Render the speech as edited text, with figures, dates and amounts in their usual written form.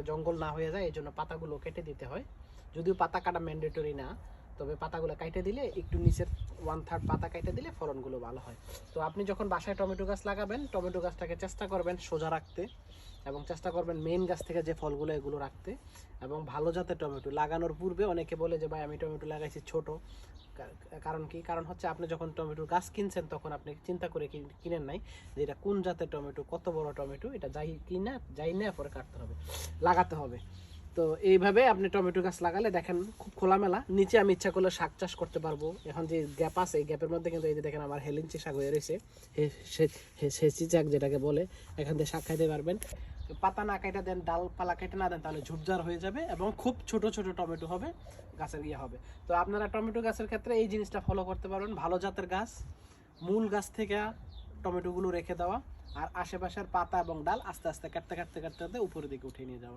জঙ্গল না হয়ে যায়, এই জন্য পাতাগুলো কেটে দিতে হয়। যদিও পাতা কাটা ম্যান্ডেটরি না, তবে পাতাগুলো কাটে দিলে একটু নিচের 1/3 পাতা কাটে দিলে ফলনগুলো ভালো হয়। তো আপনি যখন বাসায় টমেটো গাছ লাগাবেন, টমেটো গাছটাকে চেষ্টা করবেন সোজা রাখতে, এবং চেষ্টা করবেন মেইন গাছ থেকে যে ফলগুলো এগুলো রাখতে, এবং ভালো জাতের টমেটো। লাগানোর পূর্বে অনেকে বলে যে ভাই আমি টমেটো লাগাইছি ছোট, কারণ কি? কারণ হচ্ছে আপনি যখন টমেটোর গাছ কিনছেন তখন আপনি চিন্তা করে কিনেন নাই যে এটা কোন জাতের টমেটো, কত বড় টমেটো, এটা যাই না পরে কাটতে হবে, লাগাতে হবে। তো এইভাবে আপনি টমেটো গাছ লাগালে দেখেন খুব খোলামেলা, নিচে আমি ইচ্ছা করলে শাক চাষ করতে পারবো। এখন যে গ্যাপ আছে এই গ্যাপের মধ্যে কিন্তু এই যে দেখেন আমার হেলিঞ্চি শাক হয়ে রয়েছে, হেঁচি শাক যেটাকে বলে, এখান থেকে শাক খাইতে পারবেন। পাতা না কেটে দেন, ডালপালা কেটে না দেন, তাহলে ঝুপঝাড় হয়ে যাবে এবং খুব ছোট ছোট টমেটো হবে, গাছের হবে। তো আপনারা টমেটো গাছের ক্ষেত্রে এই জিনিসটা ফলো করতে পারবেন, ভালো জাতের গাছ মূল গাছ থেকে টমেটোগুলো রেখে দেওয়া, আর আশেপাশের পাতা এবং ডাল আস্তে আস্তে কাটতে কাটতে কাটতে কাটতে উপরের দিকে উঠিয়ে নিয়ে যাওয়া।